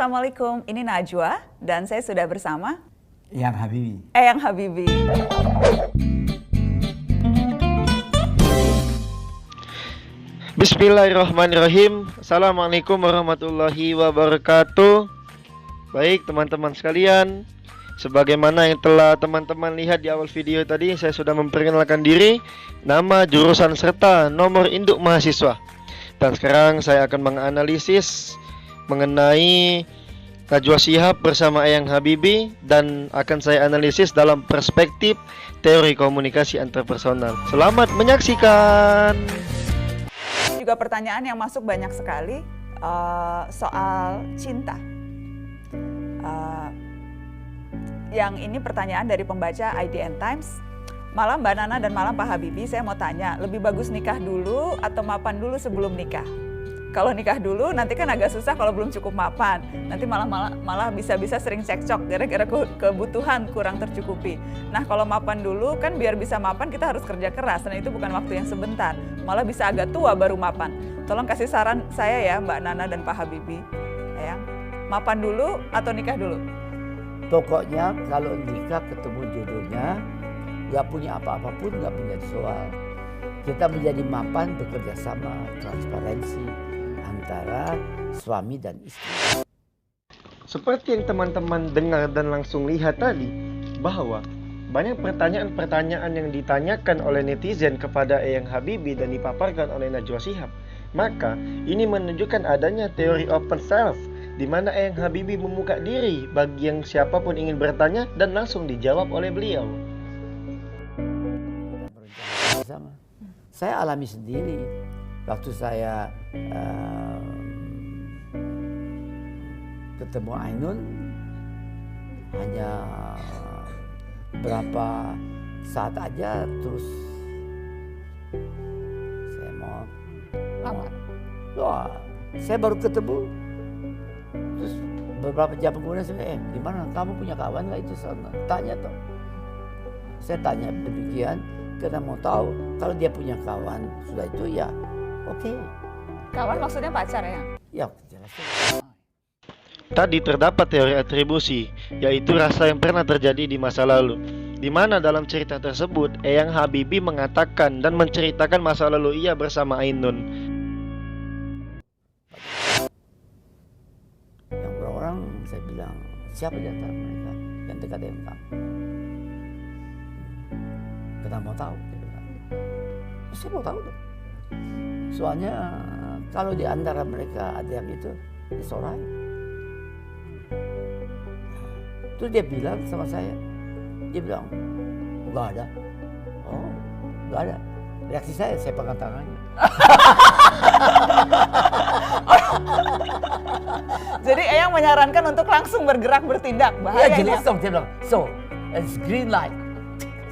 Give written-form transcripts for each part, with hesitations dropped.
Assalamualaikum, ini Najwa dan saya sudah bersama Eyang Habibie. Eyang Habibie. Bismillahirrahmanirrahim. Assalamualaikum warahmatullahi wabarakatuh. Baik teman-teman sekalian, sebagaimana yang telah teman-teman lihat di awal video tadi, saya sudah memperkenalkan diri, nama, jurusan, serta nomor induk mahasiswa. Dan sekarang saya akan menganalisis mengenai Najwa Shihab bersama Eyang Habibie, dan akan saya analisis dalam perspektif teori komunikasi interpersonal. Selamat menyaksikan. Juga pertanyaan yang masuk banyak sekali soal cinta. Yang ini pertanyaan dari pembaca IDN Times. Malam Mbak Nana dan malam Pak Habibie, saya mau tanya, lebih bagus nikah dulu atau mapan dulu sebelum nikah? Kalau nikah dulu nanti kan agak susah kalau belum cukup mapan. Nanti malah bisa-bisa sering cekcok gara-gara kebutuhan kurang tercukupi. Nah kalau mapan dulu kan biar bisa mapan kita harus kerja keras dan itu bukan waktu yang sebentar. Malah bisa agak tua baru mapan. Tolong kasih saran saya ya Mbak Nana dan Pak Habibie. Eyang, mapan dulu atau nikah dulu? Pokoknya kalau nikah ketemu jodohnya, gak punya apa-apa pun gak punya soal. Kita menjadi mapan, bekerja sama, transparansi antara suami dan istri. Seperti yang teman-teman dengar dan langsung lihat tadi, bahwa banyak pertanyaan-pertanyaan yang ditanyakan oleh netizen kepada Eyang Habibie dan dipaparkan oleh Najwa Shihab. Maka ini menunjukkan adanya teori open self, di mana Eyang Habibie membuka diri bagi yang siapapun ingin bertanya dan langsung dijawab oleh beliau. Sama. Saya alami sendiri waktu saya ketemu Ainun, hanya berapa saat aja terus saya mau Lamar. wah, saya baru ketemu terus beberapa jam kemudian saya gimana kamu punya kawan nggak itu sana, tanya toh. Saya tanya demikian karena mau tahu kalau dia punya kawan sudah itu ya oke. Kawan maksudnya pacar ya? Ya jelas. Tadi terdapat teori atribusi, yaitu rasa yang pernah terjadi di masa lalu, di mana dalam cerita tersebut Eyang Habibie mengatakan dan menceritakan masa lalu ia bersama Ainun. Yang orang saya bilang siapa di antara mereka yang dekat dengan kamu? Kita mau tahu. Saya mau tahu dong. Soalnya kalau di antara mereka ada yang itu, it's alright. Terus dia bilang sama saya, dia bilang, nggak ada. Oh, nggak ada. Reaksi saya pegang tangannya. Jadi Eyang menyarankan untuk langsung bergerak bertindak. Bahaya Ya jelas ini. dong, dia bilang, so, it's green light.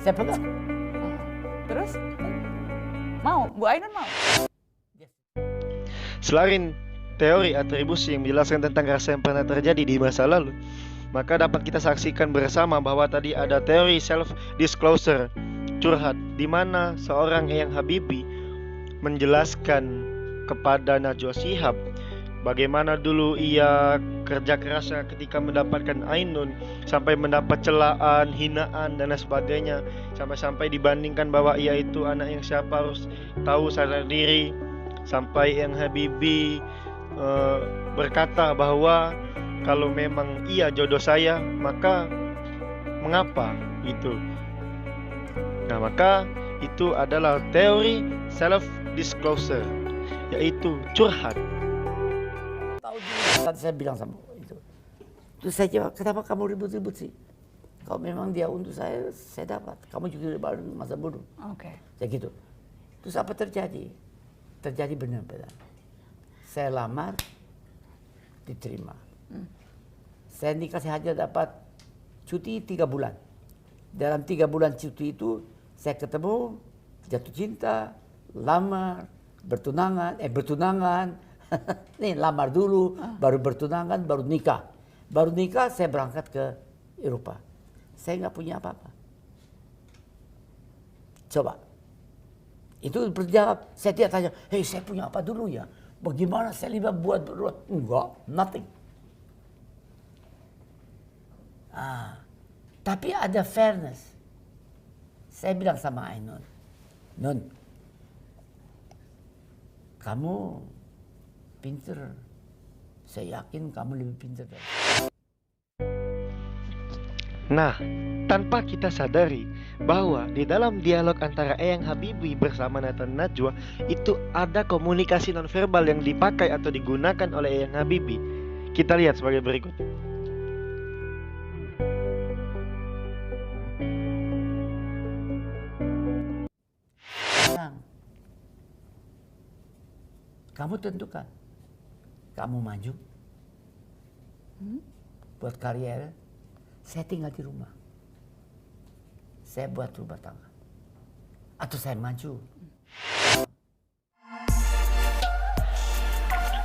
Saya pegang. Terus? Mau? Bu Ainun mau? Selain teori atribusi yang menjelaskan tentang rasa yang pernah terjadi di masa lalu, maka dapat kita saksikan bersama bahwa tadi ada teori self-disclosure, curhat, di mana seorang Eyang Habibie menjelaskan kepada Najwa Shihab bagaimana dulu ia kerja kerasnya ketika mendapatkan Ainun, sampai mendapat celaan, hinaan, dan lain sebagainya, sampai-sampai dibandingkan bahwa ia itu anak yang siapa harus tahu sadar diri, sampai Eyang Habibie berkata bahwa kalau memang ia jodoh saya, maka mengapa itu? Nah, maka itu adalah teori self-disclosure, yaitu curhat. Tahu dulu. Tadi saya bilang sama itu. Terus saya jawab, kenapa kamu ribut-ribut sih? Kalau memang dia untuk saya dapat. Kamu juga baru masa bodoh. Oke. Ya gitu. Terus apa terjadi? Terjadi benar-benar. Saya lamar, diterima. Saya dikasih hadiah dapat cuti 3 bulan. Dalam 3 bulan cuti itu saya ketemu, jatuh cinta, lamar, bertunangan. Nih lamar dulu, baru bertunangan, baru nikah. Baru nikah saya berangkat ke Eropa. Saya nggak punya apa-apa. Coba. Itu berjawab. Saya tidak tanya, hey saya punya apa dulu ya? Bagaimana saya buat berdua? Enggak, nothing. Tapi ada fairness. Saya bilang sama Ainun, Nun, kamu pinter. Saya yakin kamu lebih pinter dari saya. Nah, tanpa kita sadari bahwa di dalam dialog antara Eyang Habibie bersama Nathan Najwa itu ada komunikasi nonverbal yang dipakai atau digunakan oleh Eyang Habibie. Kita lihat sebagai berikut. Sekarang, kamu tentukan, kamu maju buat karier. Saya tinggal di rumah. Saya buat rumah tangga. Atau saya maju.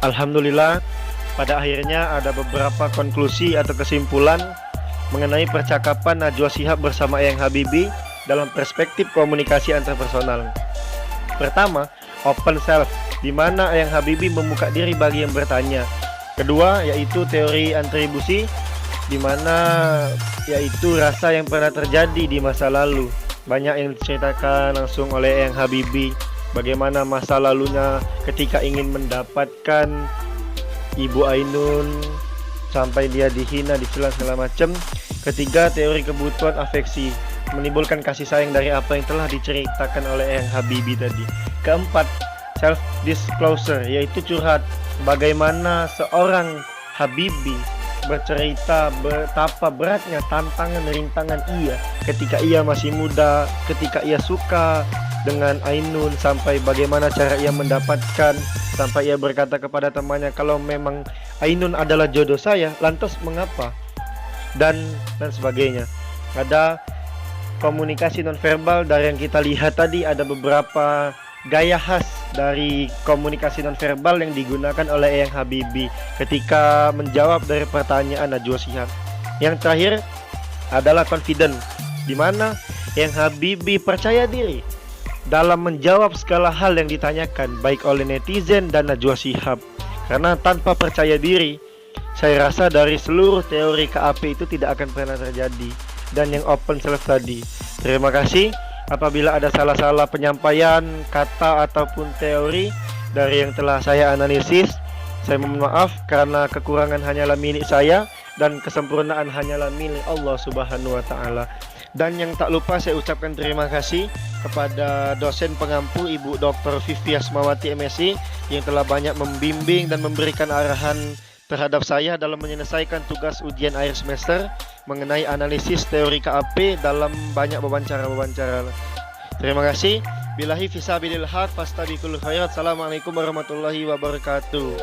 Alhamdulillah, pada akhirnya ada beberapa konklusi atau kesimpulan mengenai percakapan Najwa Shihab bersama Eyang Habibie dalam perspektif komunikasi antarpersonal. Pertama, open self, di mana Eyang Habibie membuka diri bagi yang bertanya. Kedua, yaitu teori atribusi, di mana yaitu rasa yang pernah terjadi di masa lalu. Banyak yang diceritakan langsung oleh Eyang Habibie, bagaimana masa lalunya ketika ingin mendapatkan Ibu Ainun sampai dia dihina, dicela segala macam. Ketiga, teori kebutuhan afeksi, menimbulkan kasih sayang dari apa yang telah diceritakan oleh Eyang Habibie tadi. Keempat, self disclosure, yaitu curhat, bagaimana seorang Habibie bercerita betapa beratnya tantangan rintangan ia ketika ia masih muda, ketika ia suka dengan Ainun, sampai bagaimana cara ia mendapatkan, sampai ia berkata kepada temannya, kalau memang Ainun adalah jodoh saya, lantas mengapa, dan sebagainya. Ada komunikasi nonverbal dari yang kita lihat tadi, ada beberapa gaya khas dari komunikasi nonverbal yang digunakan oleh Eyang Habibie ketika menjawab dari pertanyaan Najwa Shihab. Yang terakhir adalah confident, di mana Eyang Habibie percaya diri dalam menjawab segala hal yang ditanyakan baik oleh netizen dan Najwa Shihab. Karena tanpa percaya diri, saya rasa dari seluruh teori KAP itu tidak akan pernah terjadi. Dan yang open self tadi, terima kasih. Apabila ada salah-salah penyampaian kata ataupun teori dari yang telah saya analisis, saya mohon maaf karena kekurangan hanyalah milik saya dan kesempurnaan hanyalah milik Allah Subhanahu wa taala. Dan yang tak lupa saya ucapkan terima kasih kepada dosen pengampu Ibu Dr. Vivi Asmawati MSc yang telah banyak membimbing dan memberikan arahan terhadap saya dalam menyelesaikan tugas ujian akhir semester mengenai analisis teori KAP dalam banyak wawancara-wawancara. Terima kasih. Billahi fisabilil haq fastabiqul khairat. Assalamualaikum warahmatullahi wabarakatuh.